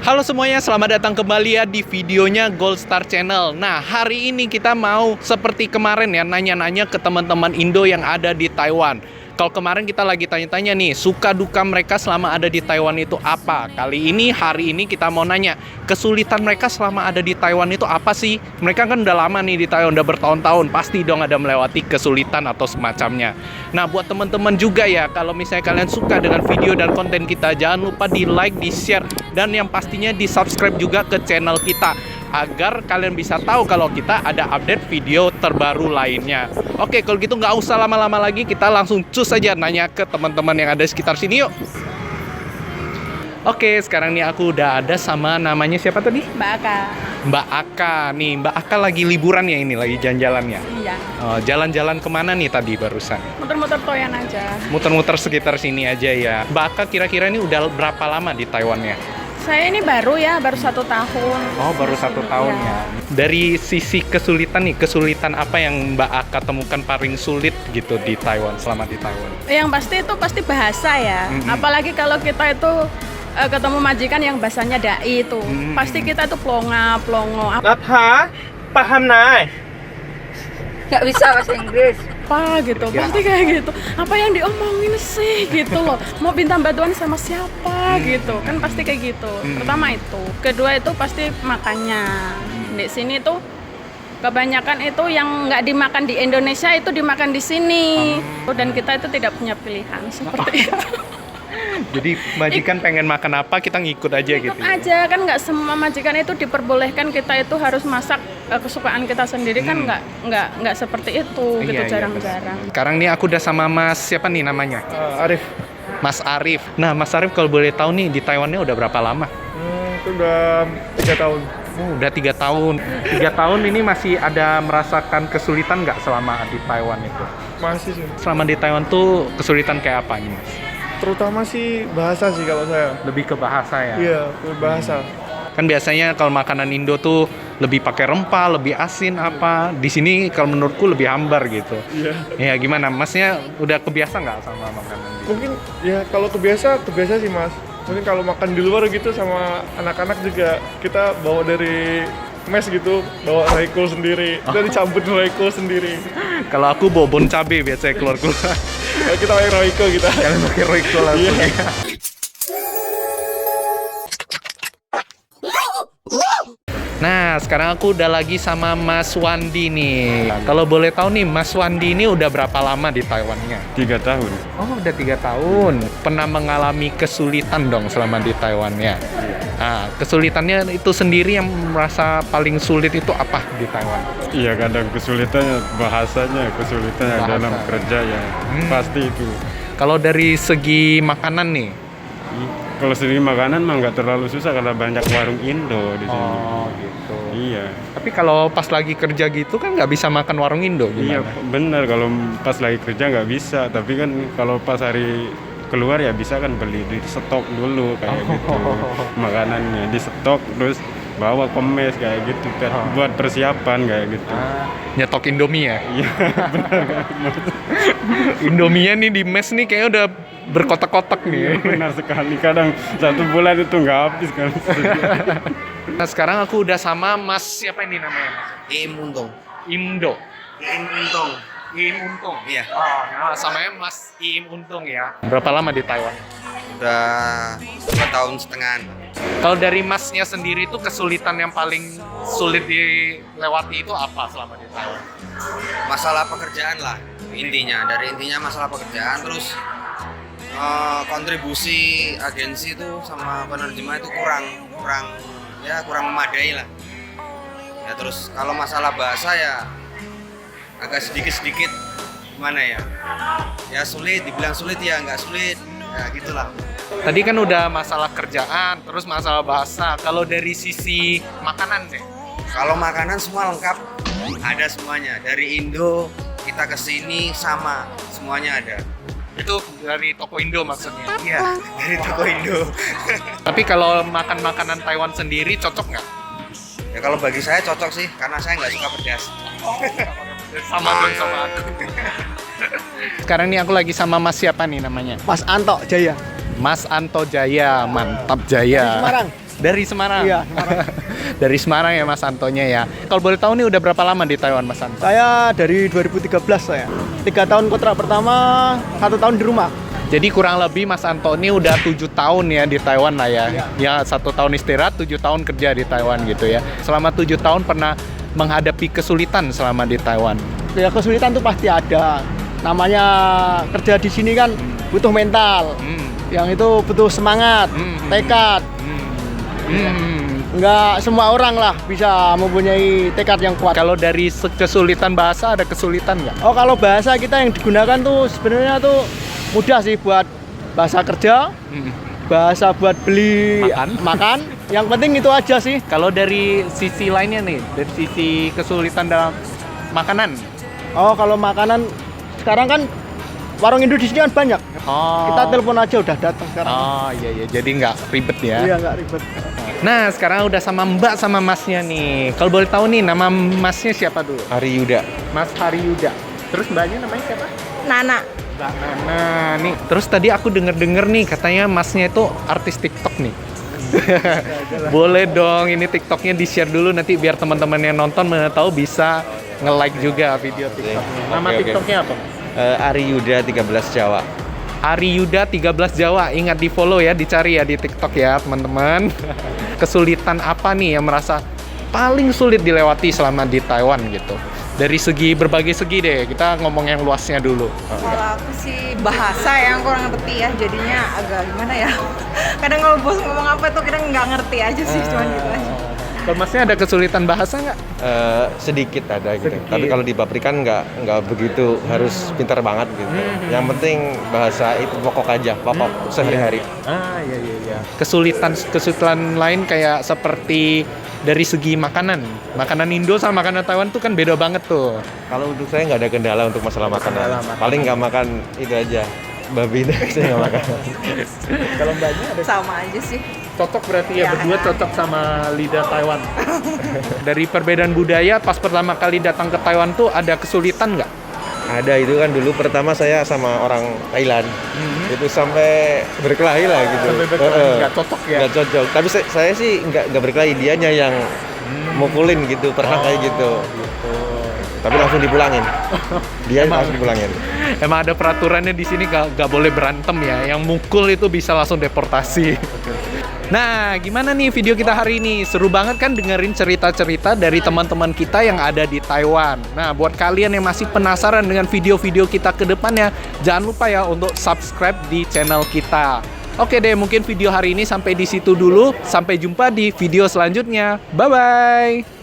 Halo semuanya, selamat datang kembali ya di videonya Gold Star Channel. Nah, hari ini kita mau seperti kemarin ya, nanya-nanya ke teman-teman Indo yang ada di Taiwan. Kalau kemarin kita lagi tanya-tanya nih, suka duka mereka selama ada di Taiwan itu apa? Hari ini kita mau nanya, kesulitan mereka selama ada di Taiwan itu apa sih? Mereka kan udah lama nih di Taiwan, udah bertahun-tahun, pasti dong ada melewati kesulitan atau semacamnya. Nah, buat teman-teman juga ya, kalau misalnya kalian suka dengan video dan konten kita, jangan lupa di like, di share, dan yang pastinya di subscribe juga ke channel kita, agar kalian bisa tahu kalau kita ada update video terbaru lainnya. Oke, kalau gitu nggak usah lama-lama lagi, kita langsung cus aja nanya ke teman-teman yang ada di sekitar sini yuk. Oke, sekarang nih aku udah ada sama namanya siapa tadi? Mbak Aka. Mbak Aka. Nih, Mbak Aka lagi liburan ya ini, lagi jalan-jalan ya? Iya. Oh, jalan-jalan kemana nih tadi barusan? Muter-muter Toyan aja. Muter-muter sekitar sini aja ya. Mbak Aka kira-kira ini udah berapa lama di Taiwan ya? Saya ini baru 1 tahun. Oh, baru 1 tahun ya. Dari sisi kesulitan nih, kesulitan apa yang Mbak Aka temukan paling sulit gitu di Taiwan, selama di Taiwan? Yang pasti bahasa ya. Apalagi kalau kita itu ketemu majikan yang bahasanya dai itu. Pasti kita itu plongo. Natha, paham naik? Nggak bisa bahasa Inggris. Apa gitu, pasti kayak gitu. Apa yang diomongin sih gitu loh. Mau minta bantuan sama siapa gitu. Kan pasti kayak gitu. Pertama itu. Kedua itu pasti makannya. Di sini tuh kebanyakan itu yang nggak dimakan di Indonesia itu dimakan di sini. Dan kita itu tidak punya pilihan seperti itu. Jadi majikan pengen makan apa, kita ngikut aja gitu. Ikut aja, kan nggak semua majikan itu diperbolehkan kita itu harus masak kesukaan kita sendiri, kan nggak seperti itu gitu, jarang-jarang. Sekarang nih aku udah sama Mas siapa nih namanya? Arif. Mas Arif. Nah, Mas Arif kalau boleh tahu nih di Taiwannya udah berapa lama? Itu udah 3 tahun. Oh, udah 3 tahun. 3 tahun ini masih ada merasakan kesulitan nggak selama di Taiwan itu? Masih sih. Selama di Taiwan tuh kesulitan kayak apa nih, Mas? Terutama sih bahasa sih kalau saya. Lebih ke bahasa ya? Iya, bahasa. Kan biasanya kalau makanan Indo tuh lebih pakai rempah, lebih asin apa. Di sini kalau menurutku lebih hambar gitu. Iya. Ya gimana? Masnya udah kebiasa nggak sama makanan di sini? Mungkin ya kalau kebiasa sih Mas. Mungkin kalau makan di luar gitu sama anak-anak juga kita bawa dari mes gitu, bawa Royco sendiri. Kita dicampur Royco sendiri. Kalau aku bawa bon cabe biasanya keluar-keluar. Kita pakai Royco kita. Jangan pakai Royco langsung ya. Nah, sekarang aku udah lagi sama Mas Wandi nih. Kalau boleh tahu nih, Mas Wandi ini udah berapa lama di Taiwannya? 3 tahun. Oh, udah 3 tahun. Pernah mengalami kesulitan dong selama di Taiwannya? Nah, kesulitannya itu sendiri yang merasa paling sulit itu apa di Taiwan? Iya, kadang kesulitannya bahasanya, kesulitannya Bahasa. dalam kerja ya. Pasti itu. Kalau dari segi makanan nih? Kalau sendiri makanan mah nggak terlalu susah karena banyak warung Indo di sini. Oh, gitu. Iya. Tapi kalau pas lagi kerja gitu kan nggak bisa makan warung Indo Iya, gimana? benar. Kalau pas lagi kerja nggak bisa. Tapi kan kalau pas hari keluar ya bisa kan beli di stok dulu kayak gitu. Makanannya di stok terus bawa ke mes kayak gitu buat persiapan kayak gitu. Nyetok Indomie ya? Iya, benar. Indominya nih di mes nih kayaknya udah berkotak-kotak nih. Benar sekali. Kadang 1 bulan itu nggak habis kan. Nah, sekarang aku udah sama Mas siapa ini namanya? Im Untung. Imdo. Im Untung. Im Untung. Iya. Oh, nah, samanya Mas Im Untung ya. Berapa lama di Taiwan? Udah 2 tahun setengah. Kalau dari Masnya sendiri itu kesulitan yang paling sulit dilewati itu apa selama di Taiwan? Masalah pekerjaan lah intinya. Dari intinya masalah pekerjaan, terus kontribusi agensi itu sama penerjemah itu kurang memadai lah. Ya terus kalau masalah bahasa ya agak sedikit gimana ya? Ya sulit, dibilang sulit ya nggak sulit. Ya gitulah. Tadi kan udah masalah kerjaan, terus masalah bahasa. Kalau dari sisi makanan sih? Kalau makanan semua lengkap, ada semuanya. Dari Indo kita ke sini sama, semuanya ada. Itu dari toko Indo maksudnya? Iya, dari toko Indo. Tapi kalau makan makanan Taiwan sendiri cocok nggak? Ya kalau bagi saya cocok sih, karena saya nggak suka pedas. Sama dong sama aku. Sekarang nih aku lagi sama Mas siapa nih namanya? Mas Anto Jaya. Mas Anto Jaya, mantap Jaya. Semarang. Dari Semarang. Iya, Semarang. Dari Semarang ya Mas Antonya ya. Kalau boleh tahu nih udah berapa lama di Taiwan Mas Anto? Saya dari 2013 saya. 3 tahun kontrak pertama, 1 tahun di rumah. Jadi kurang lebih Mas Anto ini udah 7 tahun ya di Taiwan lah ya. Ya 1 tahun istirahat, 7 tahun kerja di Taiwan gitu ya. Selama 7 tahun pernah menghadapi kesulitan selama di Taiwan. Ya kesulitan tuh pasti ada. Namanya kerja di sini kan butuh mental. Yang itu butuh semangat, tekad. Nggak semua orang lah bisa mempunyai tekad yang kuat. Kalau dari kesulitan bahasa ada kesulitan nggak? Oh, kalau bahasa kita yang digunakan tuh sebenarnya tuh mudah sih buat bahasa kerja, bahasa buat beli makan. Yang penting itu aja sih. Kalau dari sisi lainnya nih, dari sisi kesulitan dalam makanan. Oh, kalau makanan sekarang kan warung Indo di sini kan banyak. Oh. Kita telepon aja udah datang sekarang. Oh iya, jadi nggak ribet ya. Iya, nggak ribet. Nah sekarang udah sama Mbak sama Masnya nih. Kalau boleh tahu nih nama Masnya siapa dulu? Hari Yuda. Mas Hari Yuda. Terus Mbaknya namanya siapa? Nana. Mbak Nana nih. Terus tadi aku denger nih katanya Masnya itu artis TikTok nih. Boleh dong ini TikToknya di-share dulu nanti biar teman-teman yang nonton tahu bisa nge-like juga video TikToknya. Nama TikToknya apa? Ari Yuda 13 Jawa. Ari Yuda 13 Jawa. Ingat di follow ya, dicari ya di TikTok ya teman-teman. Kesulitan apa nih yang merasa paling sulit dilewati selama di Taiwan gitu? Dari segi berbagai segi deh, kita ngomong yang luasnya dulu. Kalau aku sih bahasa yang kurang ngerti ya, jadinya agak gimana ya. Kadang kalau bos ngomong apa tuh kita nggak ngerti aja sih, cuman gitu aja. Kalau Masnya ada kesulitan bahasa nggak? Sedikit ada gitu. Sedikit. Tapi kalau di pabrikan nggak begitu harus pintar banget gitu. Yang penting bahasa itu pokok aja, pokok sehari-hari. Iya. Kesulitan lain kayak seperti dari segi makanan. Makanan Indo sama makanan Taiwan tuh kan beda banget tuh. Kalau untuk saya nggak ada kendala untuk masalah makanan. Paling nggak makan itu aja. Babi saya nggak makan. Kalau Mbaknya ada Sama aja sih. cocok berarti ya, Ya. berdua cocok sama lidah Taiwan. Dari perbedaan budaya pas pertama kali datang ke Taiwan tuh ada kesulitan nggak? Ada itu kan dulu pertama saya sama orang Thailand. Itu sampai berkelahi lah gitu. Sampai berkelahi, nggak cocok ya? Nggak cocok. Tapi saya sih nggak berkelahi, dianya yang mukulin gitu, pernah kayak gitu. Tapi langsung dipulangin. Dia langsung dipulangin. Emang ada peraturannya di sini nggak boleh berantem ya. Yang mukul itu bisa langsung deportasi. Nah, gimana nih video kita hari ini? Seru banget kan dengerin cerita-cerita dari teman-teman kita yang ada di Taiwan. Nah, buat kalian yang masih penasaran dengan video-video kita ke depannya, jangan lupa ya untuk subscribe di channel kita. Oke deh, mungkin video hari ini sampai di situ dulu. Sampai jumpa di video selanjutnya. Bye-bye!